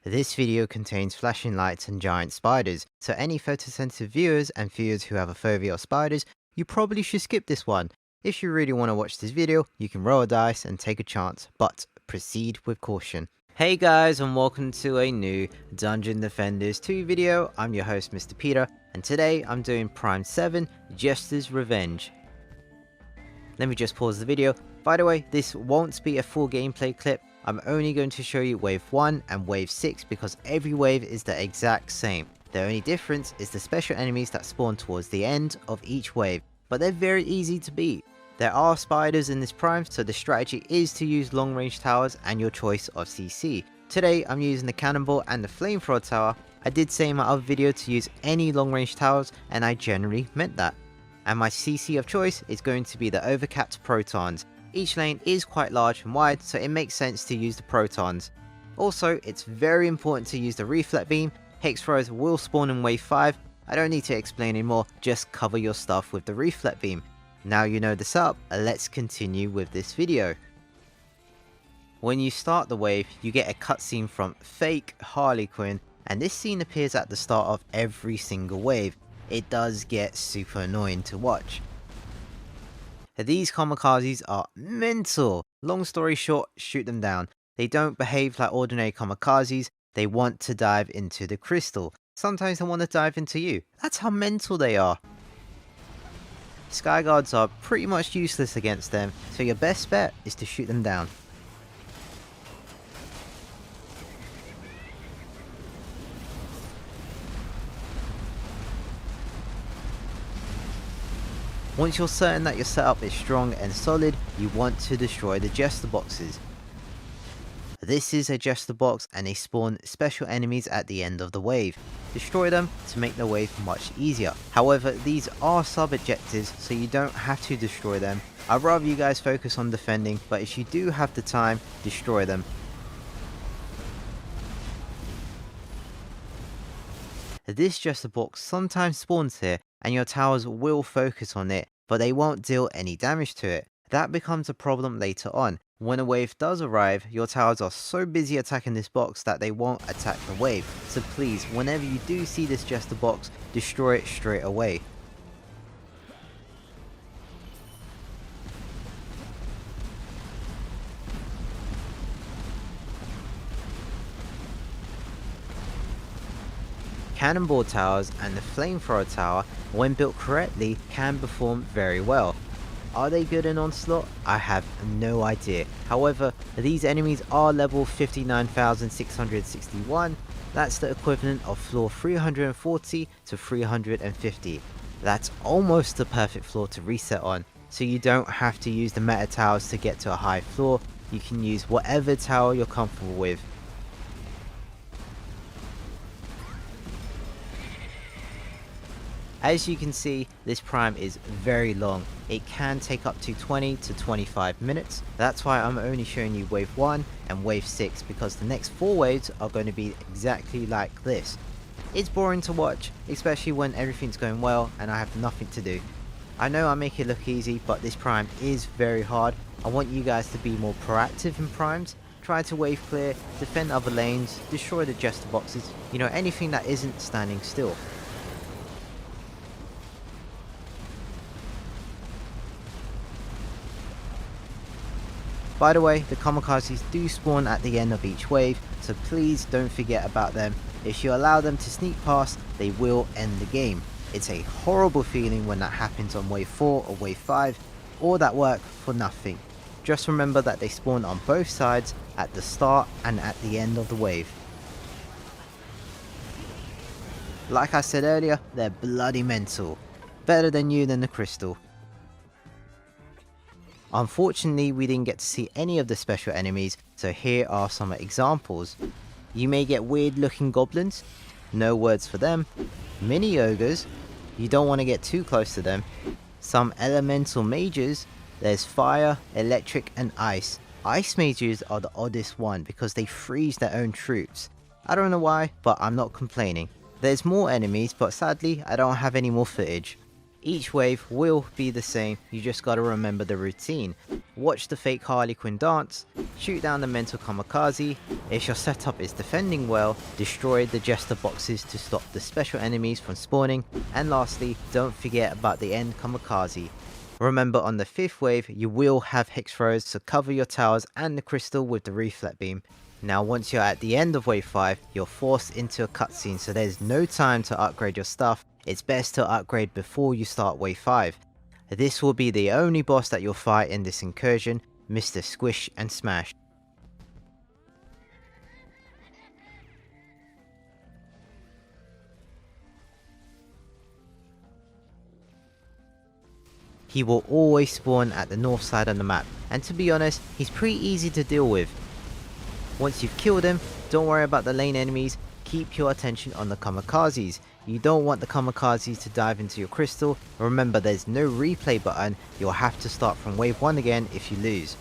This video contains flashing lights and giant spiders, so any photosensitive viewers and viewers who have a phobia of spiders, you probably should skip this one. If you really want to watch this video, you can roll a dice and take a chance, but proceed with caution. Hey guys, and welcome to a new Dungeon Defenders 2 video. I'm your host Mr. Peter, and today I'm doing Prime 7, Jester's Revenge. Let me just pause the video. By the way, this won't be a full gameplay clip. I'm only going to show you wave 1 and wave 6 because every wave is the exact same. The only difference is the special enemies that spawn towards the end of each wave, but they're very easy to beat. There are spiders in this prime, so the strategy is to use long range towers and your choice of CC. Today I'm using the Cannonball and the Flamethrower Tower. I did say in my other video to use any long range towers, and I generally meant that. And my CC of choice is going to be the overcapped Protons. Each lane is quite large and wide, so it makes sense to use the Protons. Also, it's very important to use the Reflect Beam. Hex throws will spawn in wave 5. I don't need to explain anymore, just cover your stuff with the Reflect Beam. Now you know the setup, let's continue with this video. When you start the wave, you get a cutscene from fake Harley Quinn, and this scene appears at the start of every single wave. It does get super annoying to watch. These Kamikazes are mental. Long story short, shoot them down. They don't behave like ordinary Kamikazes, they want to dive into the crystal. Sometimes they want to dive into you. That's how mental they are. Sky Guards are pretty much useless against them, so your best bet is to shoot them down. Once you're certain that your setup is strong and solid, you want to destroy the Jester Boxes. This is a Jester Box and they spawn special enemies at the end of the wave. Destroy them to make the wave much easier. However, these are sub-objectives, so you don't have to destroy them. I'd rather you guys focus on defending, but if you do have the time, destroy them. This Jester Box sometimes spawns here, and your towers will focus on it, but they won't deal any damage to it. That becomes a problem later on. When a wave does arrive, your towers are so busy attacking this box that they won't attack the wave. So please, whenever you do see this Jester Box, destroy it straight away. Cannonball Towers and the Flamethrower Tower, when built correctly, can perform very well. Are they good in Onslaught? I have no idea. However, these enemies are level 59,661. That's the equivalent of floor 340 to 350. That's almost the perfect floor to reset on, so you don't have to use the meta towers to get to a high floor. You can use whatever tower you're comfortable with. As you can see, this prime is very long. It can take up to 20 to 25 minutes. That's why I'm only showing you wave 1 and wave 6, because the next 4 waves are going to be exactly like this. It's boring to watch, especially when everything's going well and I have nothing to do. I know I make it look easy, but this prime is very hard. I want you guys to be more proactive in primes. Try to wave clear, defend other lanes, destroy the Jester Boxes, you know, anything that isn't standing still. By the way, the Kamikazes do spawn at the end of each wave, so please don't forget about them. If you allow them to sneak past, they will end the game. It's a horrible feeling when that happens on wave 4 or wave 5, all that work for nothing. Just remember that they spawn on both sides, at the start and at the end of the wave. Like I said earlier, they're bloody mental. Better than you than the crystal. Unfortunately, we didn't get to see any of the special enemies, so here are some examples. You may get weird looking goblins, no words for them. Mini ogres, you don't want to get too close to them. Some elemental mages, there's fire, electric and ice. Ice mages are the oddest one because they freeze their own troops. I don't know why, but I'm not complaining. There's more enemies, but sadly I don't have any more footage. Each wave will be the same, you just gotta remember the routine. Watch the fake Harley Quinn dance, shoot down the mental Kamikaze. If your setup is defending well, destroy the Jester Boxes to stop the special enemies from spawning, and lastly, don't forget about the end Kamikaze. Remember, on the 5th wave, you will have Hex throws, so cover your towers and the crystal with the reflect beam. Now once you're at the end of wave 5, you're forced into a cutscene, so there's no time to upgrade your stuff. It's best to upgrade before you start wave 5. This will be the only boss that you'll fight in this incursion, Mr. Skwish N Smash. He will always spawn at the north side of the map, and to be honest, he's pretty easy to deal with. Once you've killed him, don't worry about the lane enemies, keep your attention on the Kamikazes. You don't want the Kamikazes to dive into your crystal. Remember, there's no replay button, you'll have to start from wave 1 again if you lose.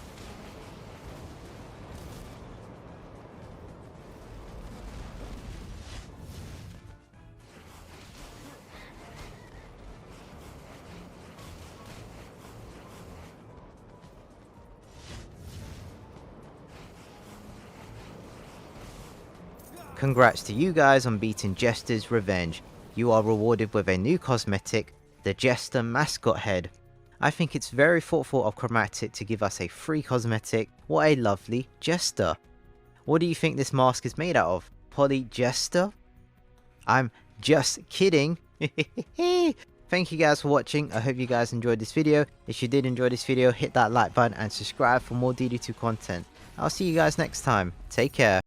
Congrats to you guys on beating Jester's Revenge. You are rewarded with a new cosmetic, the Jester mascot head. I think it's very thoughtful of Chromatic to give us a free cosmetic. What a lovely Jester. What do you think this mask is made out of? Poly Jester? I'm just kidding. Thank you guys for watching. I hope you guys enjoyed this video. If you did enjoy this video, hit that like button and subscribe for more DD2 content. I'll see you guys next time. Take care.